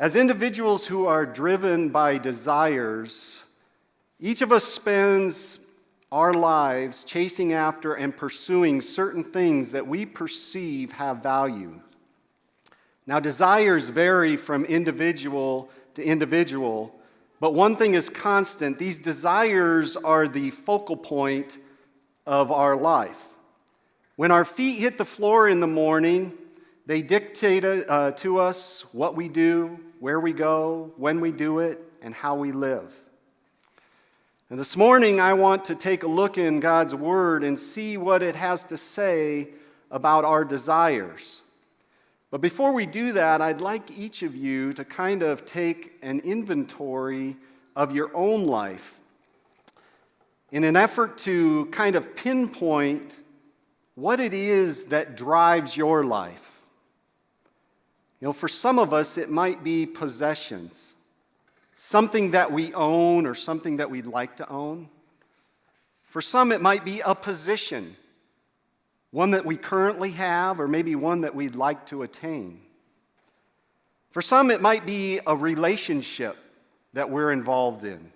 As individuals who are driven by desires, each of us spends our lives chasing after and pursuing certain things that we perceive have value. Now, desires vary from individual to individual, but one thing is constant. These desires are the focal point of our life. When our feet hit the floor in the morning, they dictate to us what we do, where we go, when we do it, and how we live. And this morning, I want to take a look in God's Word and see what it has to say about our desires. But before we do that, I'd like each of you to kind of take an inventory of your own life in an effort to kind of pinpoint what it is that drives your life. You know, for some of us, it might be possessions, something that we own or something that we'd like to own. For some, it might be a position, one that we currently have or maybe one that we'd like to attain. For some, it might be a relationship that we're involved in.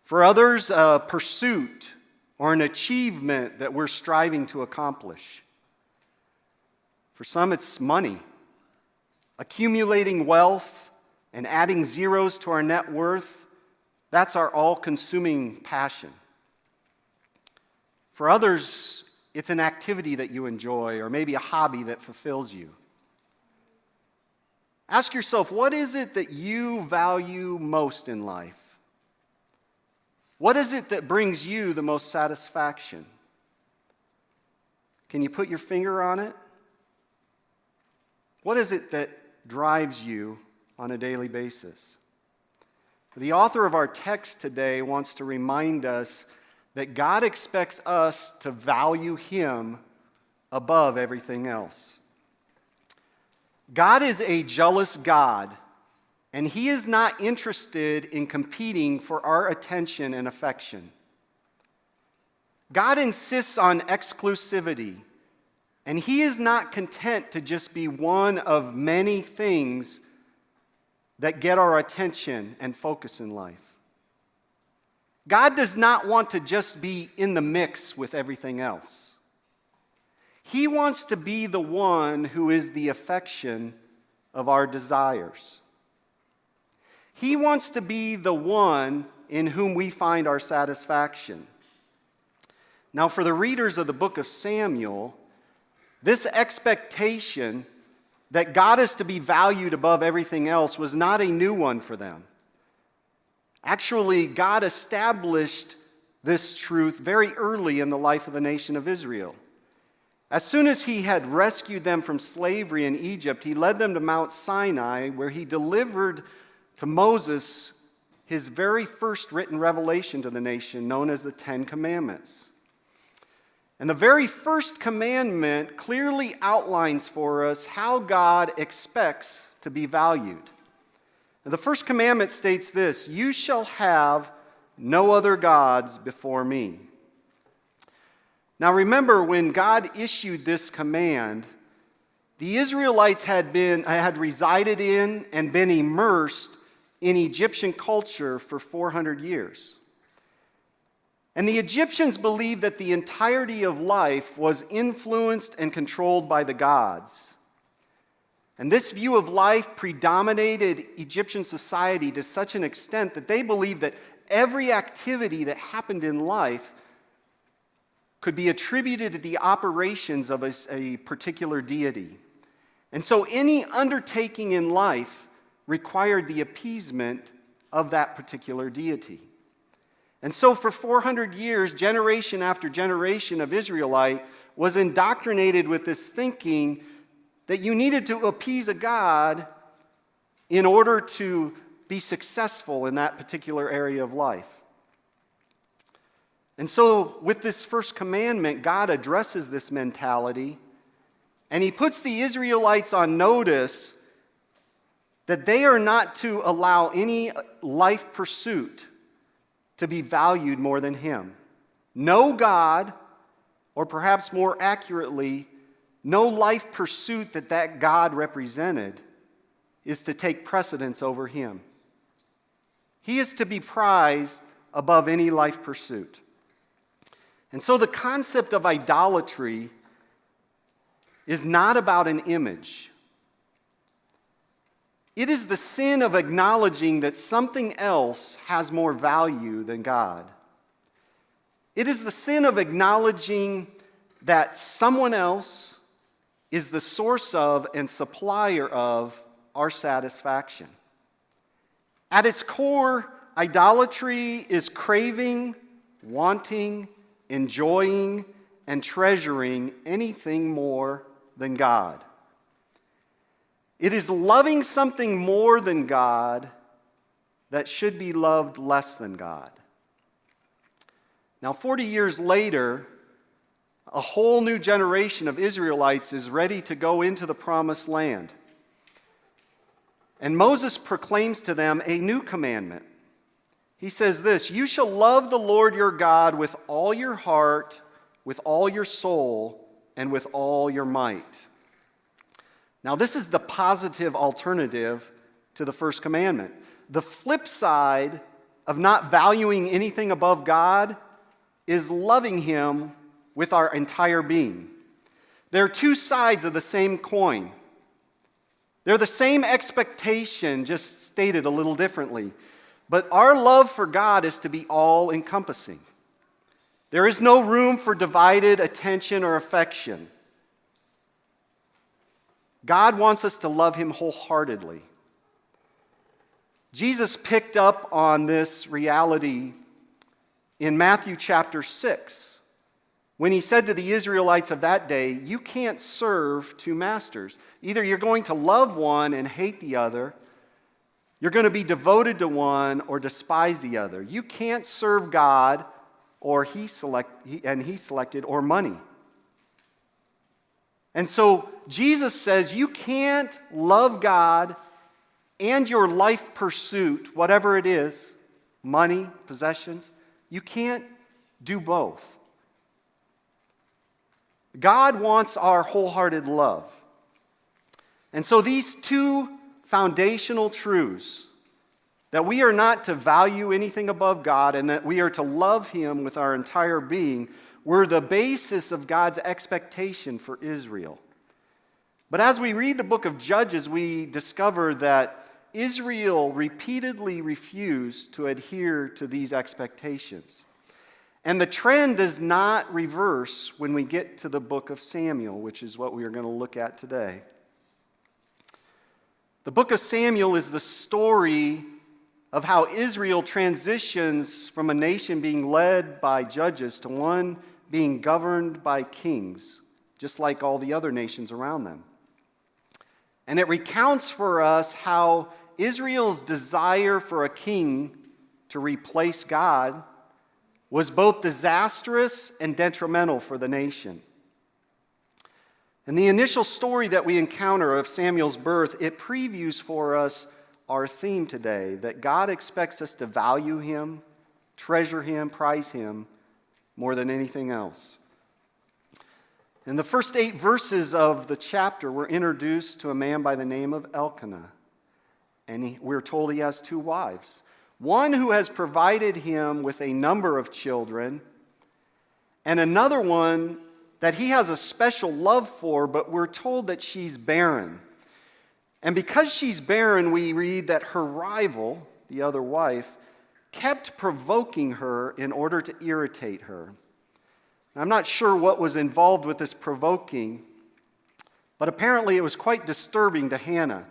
For others, a pursuit or an achievement that we're striving to accomplish. For some, it's money. Accumulating wealth and adding zeros to our net worth, that's our all-consuming passion. For others, it's an activity that you enjoy or maybe a hobby that fulfills you. Ask yourself, what is it that you value most in life? What is it that brings you the most satisfaction? Can you put your finger on it? What is it that drives you on a daily basis? The author of our text today wants to remind us that God expects us to value Him above everything else. God is a jealous God, and He is not interested in competing for our attention and affection. God insists on exclusivity, and He is not content to just be one of many things that get our attention and focus in life. God does not want to just be in the mix with everything else. He wants to be the one who is the affection of our desires. He wants to be the one in whom we find our satisfaction. Now, for the readers of the book of Samuel, this expectation that God is to be valued above everything else was not a new one for them. Actually, God established this truth very early in the life of the nation of Israel. As soon as He had rescued them from slavery in Egypt, He led them to Mount Sinai, where He delivered to Moses his very first written revelation to the nation, known as the Ten Commandments. And the very first commandment clearly outlines for us how God expects to be valued. And the first commandment states this: "You shall have no other gods before me." Now remember, when God issued this command, the Israelites had resided in and been immersed in Egyptian culture for 400 years. And the Egyptians believed that the entirety of life was influenced and controlled by the gods. And this view of life predominated Egyptian society to such an extent that they believed that every activity that happened in life could be attributed to the operations of a particular deity. And so any undertaking in life required the appeasement of that particular deity. And so for 400 years, generation after generation of Israelite was indoctrinated with this thinking that you needed to appease a god in order to be successful in that particular area of life. And so with this first commandment, God addresses this mentality, and He puts the Israelites on notice that they are not to allow any life pursuit to be valued more than Him. No God, or perhaps more accurately, no life pursuit that God represented is to take precedence over him. He is to be prized above any life pursuit. And so the concept of idolatry is not about an image. It is the sin of acknowledging that something else has more value than God. It is the sin of acknowledging that someone else is the source of and supplier of our satisfaction. At its core, idolatry is craving, wanting, enjoying, and treasuring anything more than God. It is loving something more than God that should be loved less than God. Now, 40 years later, a whole new generation of Israelites is ready to go into the promised land. And Moses proclaims to them a new commandment. He says this, "You shall love the Lord your God with all your heart, with all your soul, and with all your might." Now, this is the positive alternative to the first commandment. The flip side of not valuing anything above God is loving him with our entire being. They're two sides of the same coin. They're the same expectation, just stated a little differently. But our love for God is to be all-encompassing. There is no room for divided attention or affection. God wants us to love him wholeheartedly. Jesus picked up on this reality in Matthew chapter 6, when he said to the Israelites of that day, "You can't serve two masters. Either you're going to love one and hate the other, you're going to be devoted to one or despise the other. You can't serve God or he selected, or money." And so Jesus says you can't love God and your life pursuit, whatever it is, money, possessions, you can't do both. God wants our wholehearted love. And so these two foundational truths, that we are not to value anything above God and that we are to love him with our entire being, were the basis of God's expectation for Israel. But as we read the book of Judges, we discover that Israel repeatedly refused to adhere to these expectations. And the trend does not reverse when we get to the book of Samuel, which is what we are going to look at today. The book of Samuel is the story of how Israel transitions from a nation being led by judges to one being governed by kings, just like all the other nations around them. And it recounts for us how Israel's desire for a king to replace God was both disastrous and detrimental for the nation. And the initial story that we encounter of Samuel's birth, it previews for us our theme today, that God expects us to value him, treasure him, prize him more than anything else. In the first 8 verses of the chapter, we're introduced to a man by the name of Elkanah. And we're told he has 2 wives. One who has provided him with a number of children, and another one that he has a special love for, but we're told that she's barren. And because she's barren, we read that her rival, the other wife, kept provoking her in order to irritate her. I'm not sure what was involved with this provoking, but apparently it was quite disturbing to Hannah.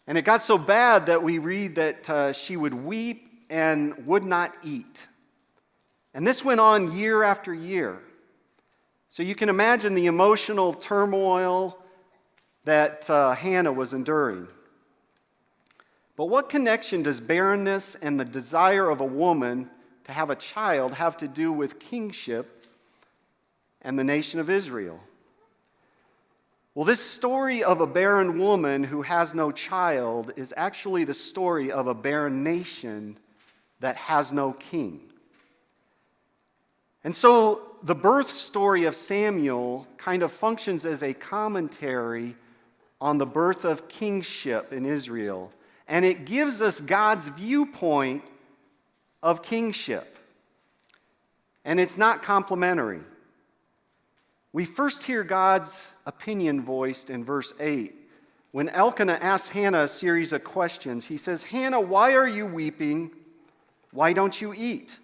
And it got so bad that we read that she would weep and would not eat. And this went on year after year. So you can imagine the emotional turmoil that Hannah was enduring. But what connection does barrenness and the desire of a woman to have a child have to do with kingship and the nation of Israel? Well, this story of a barren woman who has no child is actually the story of a barren nation that has no king. And so the birth story of Samuel kind of functions as a commentary on the birth of kingship in Israel, and it gives us God's viewpoint of kingship. And it's not complimentary. We first hear God's opinion voiced in verse 8. When Elkanah asks Hannah a series of questions, he says, "Hannah, why are you weeping? Why don't you eat?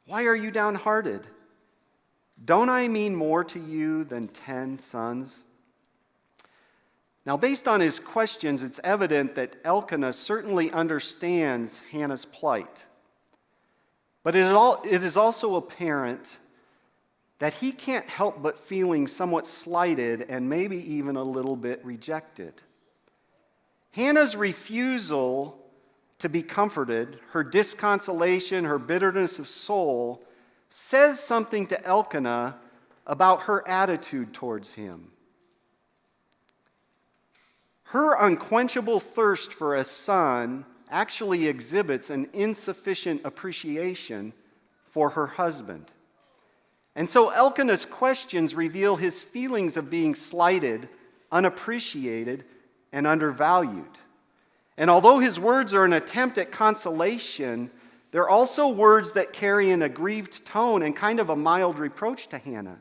Why are you downhearted? Don't I mean more to you than 10 sons?" Now, based on his questions, it's evident that Elkanah certainly understands Hannah's plight. But it is also apparent that he can't help but feeling somewhat slighted and maybe even a little bit rejected. Hannah's refusal to be comforted, her disconsolation, her bitterness of soul, says something to Elkanah about her attitude towards him. Her unquenchable thirst for a son actually exhibits an insufficient appreciation for her husband. And so Elkanah's questions reveal his feelings of being slighted, unappreciated, and undervalued. And although his words are an attempt at consolation, they're also words that carry an aggrieved tone and kind of a mild reproach to Hannah.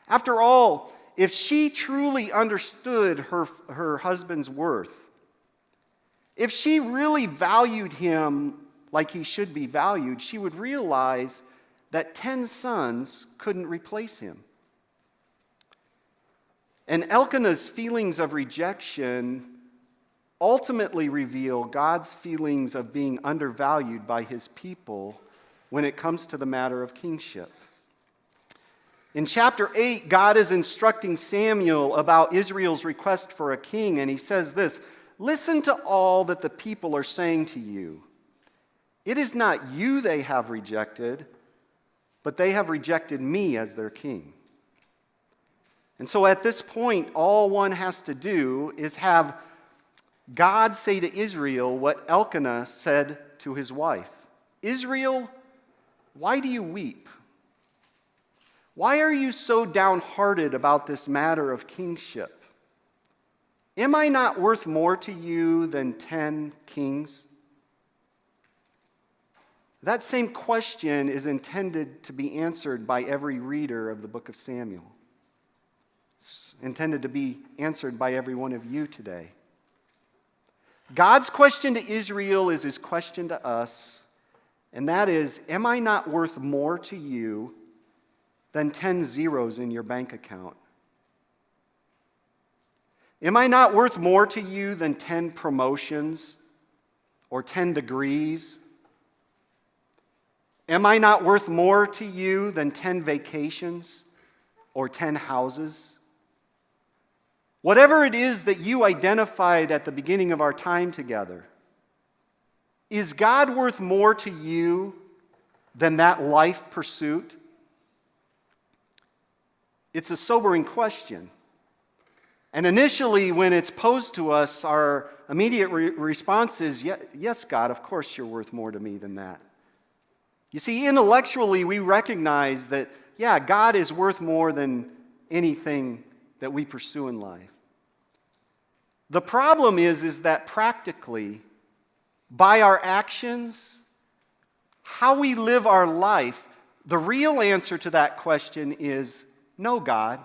After all, if she truly understood her husband's worth, if she really valued him like he should be valued, she would realize that 10 sons couldn't replace him. And Elkanah's feelings of rejection ultimately reveal God's feelings of being undervalued by his people when it comes to the matter of kingship. In chapter 8, God is instructing Samuel about Israel's request for a king, and he says this, "Listen to all that the people are saying to you. It is not you they have rejected, but they have rejected me as their king." And so at this point, all one has to do is have God say to Israel what Elkanah said to his wife. "Israel, why do you weep? Why are you so downhearted about this matter of kingship? Am I not worth more to you than 10 kings?" That same question is intended to be answered by every reader of the book of Samuel. It's intended to be answered by every one of you today. God's question to Israel is his question to us, and that is, am I not worth more to you than 10 zeros in your bank account? Am I not worth more to you than 10 promotions or 10 degrees? Am I not worth more to you than 10 vacations or 10 houses? Whatever it is that you identified at the beginning of our time together, is God worth more to you than that life pursuit? It's a sobering question. And initially, when it's posed to us, our immediate response is, yes, God, of course you're worth more to me than that. You see, intellectually, we recognize that, God is worth more than anything that we pursue in life. The problem is that practically, by our actions, how we live our life, the real answer to that question is, no, God,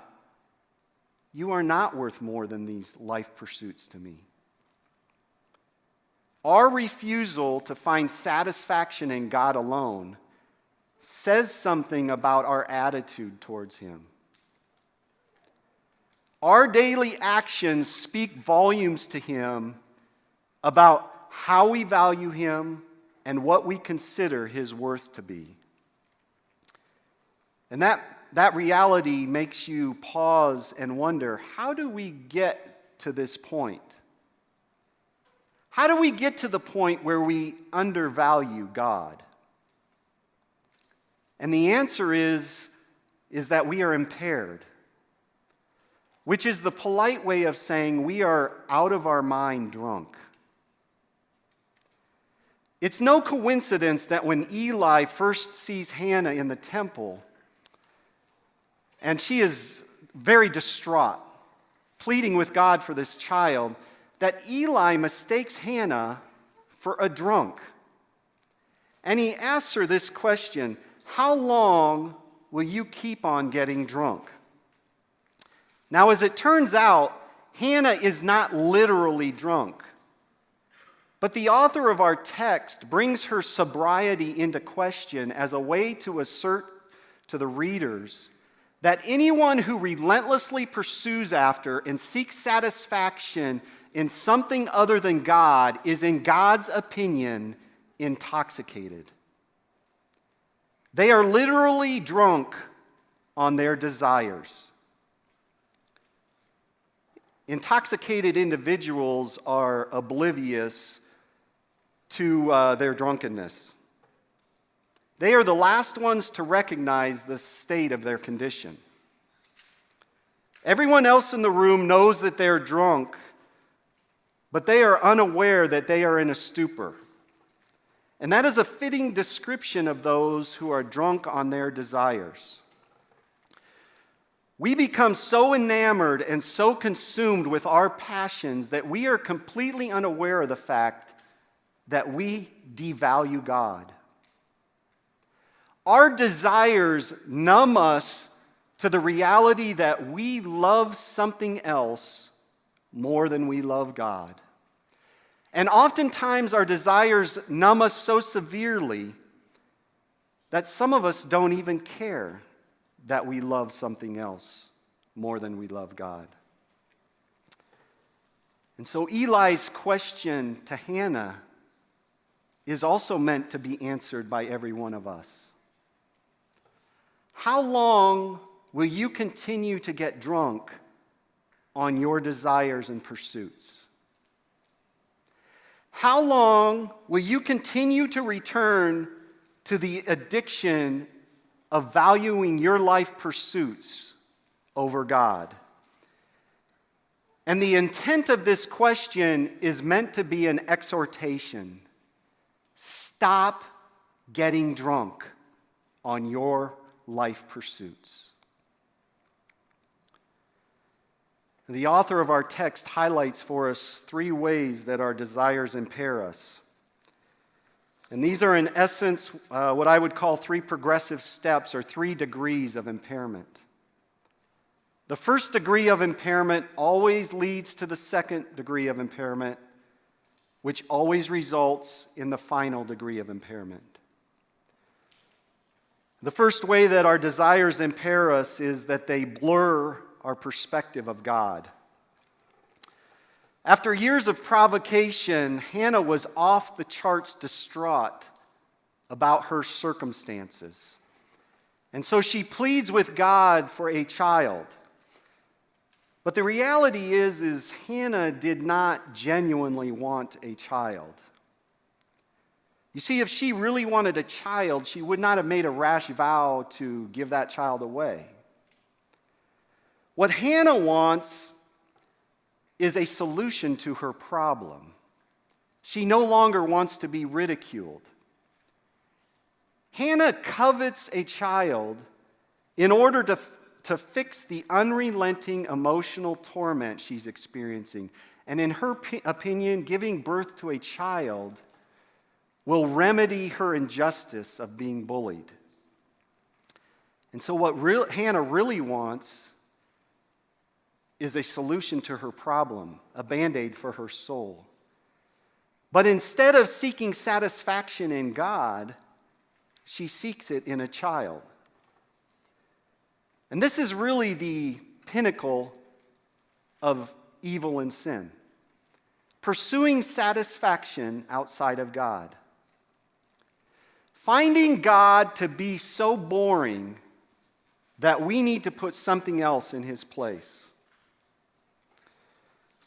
you are not worth more than these life pursuits to me. Our refusal to find satisfaction in God alone says something about our attitude towards him. Our daily actions speak volumes to him about how we value him and what we consider his worth to be. And that reality makes you pause and wonder, how do we get to this point? How do we get to the point where we undervalue God? And the answer is that we are impaired, which is the polite way of saying we are out of our mind drunk. It's no coincidence that when Eli first sees Hannah in the temple, and she is very distraught, pleading with God for this child, that Eli mistakes Hannah for a drunk. And he asks her this question: how long will you keep on getting drunk? Now, as it turns out, Hannah is not literally drunk. But the author of our text brings her sobriety into question as a way to assert to the readers that anyone who relentlessly pursues after and seeks satisfaction in something other than God is, in God's opinion, intoxicated. They are literally drunk on their desires. Intoxicated individuals are oblivious to their drunkenness. They are the last ones to recognize the state of their condition. Everyone else in the room knows that they're drunk, but they are unaware that they are in a stupor. And that is a fitting description of those who are drunk on their desires. We become so enamored and so consumed with our passions that we are completely unaware of the fact that we devalue God. Our desires numb us to the reality that we love something else more than we love God. And oftentimes our desires numb us so severely that some of us don't even care that we love something else more than we love God. And so Eli's question to Hannah is also meant to be answered by every one of us. How long will you continue to get drunk on your desires and pursuits? How long will you continue to return to the addiction of valuing your life pursuits over God? And the intent of this question is meant to be an exhortation. Stop getting drunk on your life pursuits. The author of our text highlights for us 3 ways that our desires impair us. And these are, in essence, what I would call 3 progressive steps or 3 degrees of impairment. The first degree of impairment always leads to the second degree of impairment, which always results in the final degree of impairment. The first way that our desires impair us is that they blur our perspective of God. After years of provocation, Hannah was off the charts distraught about her circumstances. And so she pleads with God for a child. But the reality is Hannah did not genuinely want a child. You see, if she really wanted a child, she would not have made a rash vow to give that child away. What Hannah wants is a solution to her problem. She no longer wants to be ridiculed. Hannah covets a child in order to fix the unrelenting emotional torment she's experiencing. And in her opinion, giving birth to a child will remedy her injustice of being bullied. And so what Hannah really wants is a solution to her problem, a Band-Aid for her soul. But instead of seeking satisfaction in God, she seeks it in a child. And this is really the pinnacle of evil and sin. Pursuing satisfaction outside of God. Finding God to be so boring that we need to put something else in His place.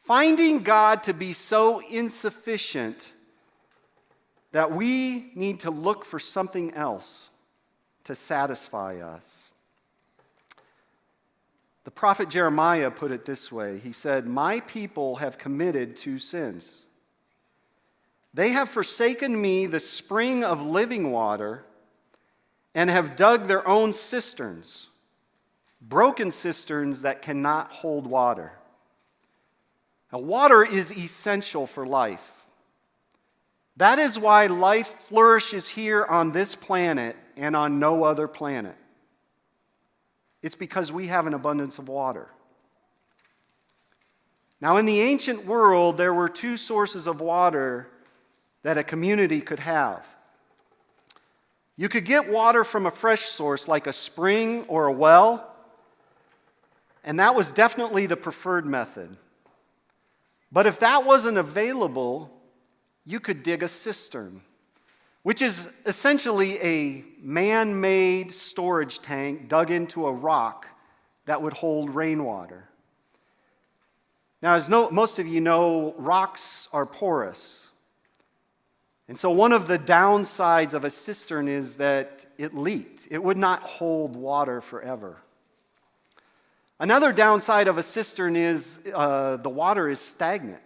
Finding God to be so insufficient that we need to look for something else to satisfy us. The prophet Jeremiah put it this way. He said, "My people have committed 2 sins. They have forsaken me, the spring of living water, and have dug their own cisterns, broken cisterns that cannot hold water. Now, water is essential for life. That is why life flourishes here on this planet and on no other planet. It's because we have an abundance of water. Now, in the ancient world, there were two sources of water that a community could have. You could get water from a fresh source like a spring or a well, and that was definitely the preferred method. But if that wasn't available, you could dig a cistern, which is essentially a man-made storage tank dug into a rock that would hold rainwater. Now, as most of you know, rocks are porous. And so one of the downsides of a cistern is that it leaked. It would not hold water forever. Another downside of a cistern is the water is stagnant.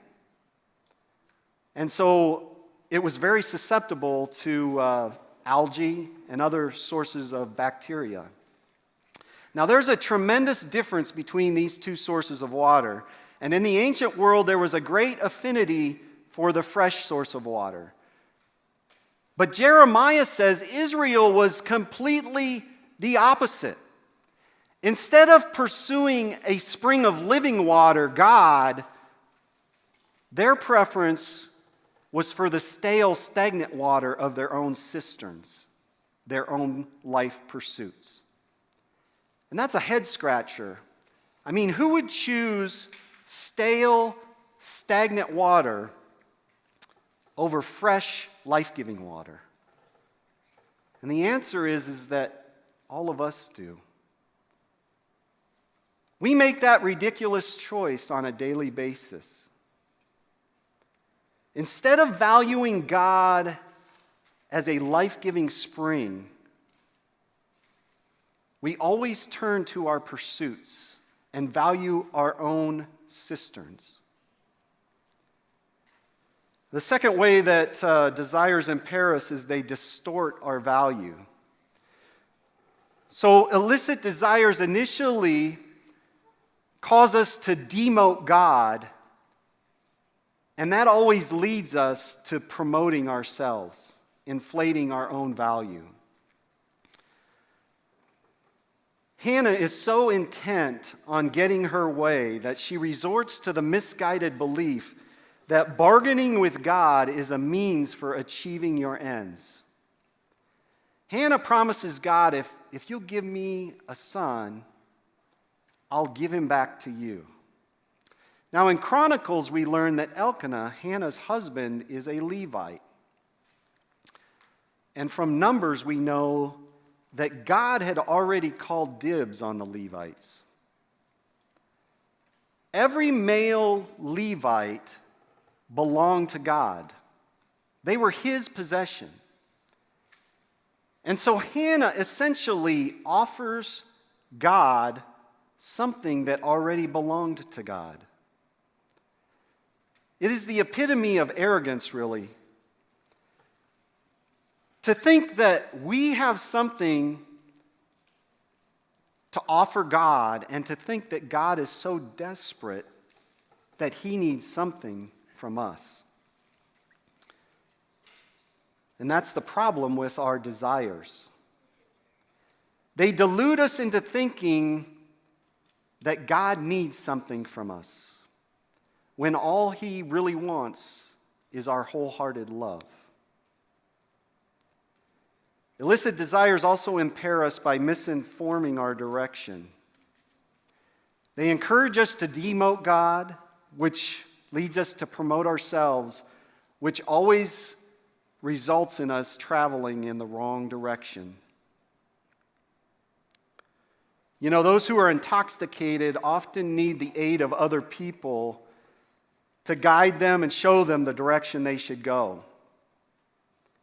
And so it was very susceptible to algae and other sources of bacteria. Now, there's a tremendous difference between these two sources of water. And in the ancient world, there was a great affinity for the fresh source of water. But Jeremiah says Israel was completely the opposite. Instead of pursuing a spring of living water, God, their preference was for the stale, stagnant water of their own cisterns, their own life pursuits. And that's a head scratcher. I mean, who would choose stale, stagnant water over fresh, life-giving water? And the answer is that all of us do. We make that ridiculous choice on a daily basis. Instead of valuing God as a life-giving spring, we always turn to our pursuits and value our own cisterns. The second way that desires impair us is they distort our value. So illicit desires initially cause us to demote God, and that always leads us to promoting ourselves, inflating our own value. Hannah is so intent on getting her way that she resorts to the misguided belief that bargaining with God is a means for achieving your ends. Hannah promises God, if you'll give me a son, I'll give him back to you. Now in Chronicles, we learn that Elkanah, Hannah's husband, is a Levite. And from Numbers, we know that God had already called dibs on the Levites. Every male Levite belonged to God. They were his possession. And so Hannah essentially offers God something that already belonged to God. It is the epitome of arrogance, really. To think that we have something to offer God and to think that God is so desperate that he needs something from us. And that's the problem with our desires. They delude us into thinking that God needs something from us, when all he really wants is our wholehearted love. Illicit desires also impair us by misinforming our direction. They encourage us to demote God, which leads us to promote ourselves, which always results in us traveling in the wrong direction. You know, those who are intoxicated often need the aid of other people to guide them and show them the direction they should go.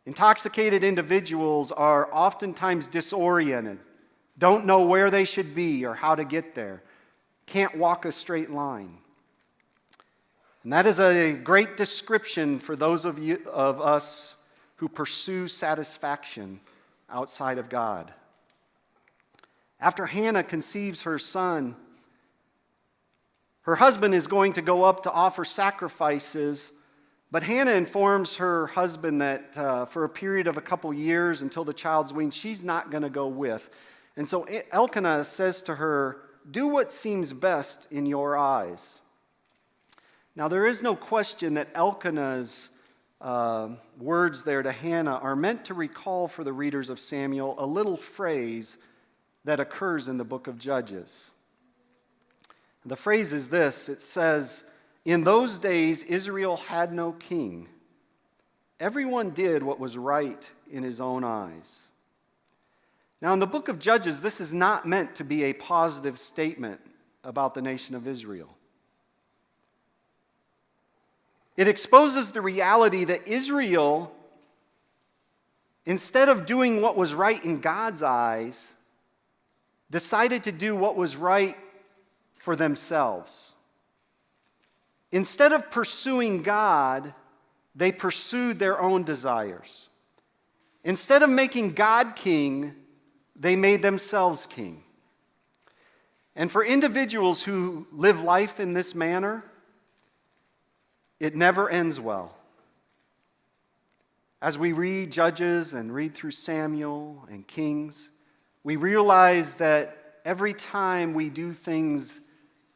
Intoxicated individuals are oftentimes disoriented, don't know where they should be or how to get there, can't walk a straight line. And that is a great description for those of us who pursue satisfaction outside of God. After Hannah conceives her son, Her husband is going to go up to offer sacrifices, but Hannah informs her husband that for a period of a couple years until the child's weaned, she's not going to go with. And so Elkanah says to her, "Do what seems best in your eyes." Now, there is no question that Elkanah's words there to Hannah are meant to recall for the readers of Samuel a little phrase that occurs in the book of Judges. The phrase is this. It says, "In those days Israel had no king. Everyone did what was right in his own eyes." Now, in the book of Judges, this is not meant to be a positive statement about the nation of Israel. It exposes the reality that Israel, instead of doing what was right in God's eyes, decided to do what was right for themselves. Instead of pursuing God, they pursued their own desires. Instead of making God king, they made themselves king. And for individuals who live life in this manner, it never ends well. As we read Judges and read through Samuel and Kings, we realize that every time we do things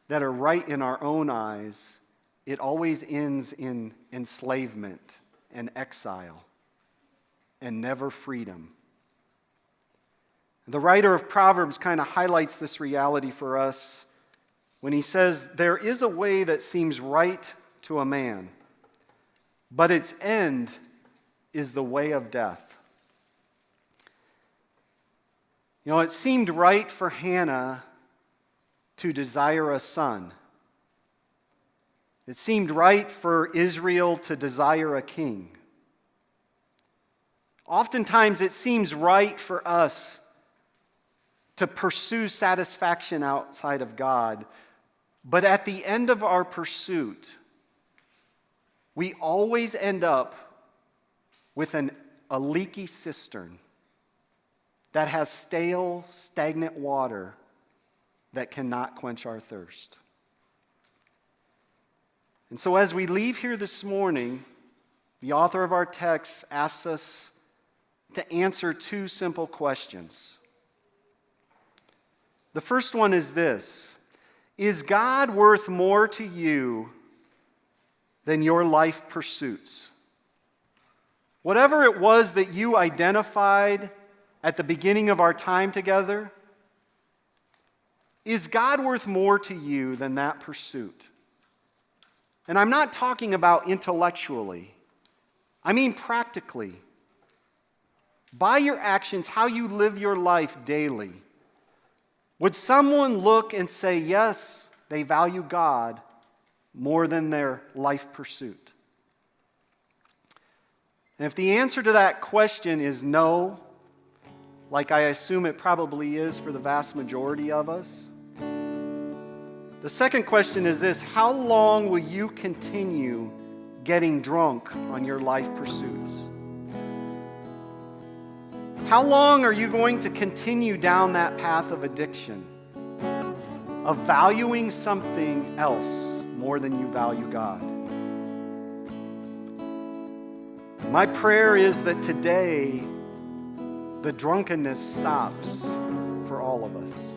that are right in our own eyes, it always ends in enslavement and exile and never freedom. The writer of Proverbs kind of highlights this reality for us when he says, "There is a way that seems right to a man, but its end is the way of death." You know, it seemed right for Hannah to desire a son. It seemed right for Israel to desire a king. Oftentimes it seems right for us to pursue satisfaction outside of God, but at the end of our pursuit, we always end up with a leaky cistern that has stale, stagnant water that cannot quench our thirst. And so as we leave here this morning, the author of our text asks us to answer two simple questions. The first one is this: is God worth more to you than your life pursuits? Whatever it was that you identified at the beginning of our time together, is God worth more to you than that pursuit? And I'm not talking about intellectually. I mean practically. By your actions, how you live your life daily, would someone look and say, yes, they value God more than their life pursuit? And if the answer to that question is no, like I assume it probably is for the vast majority of us, the second question is this: how long will you continue getting drunk on your life pursuits? How long are you going to continue down that path of addiction, of valuing something else more than you value God? My prayer is that today the drunkenness stops for all of us.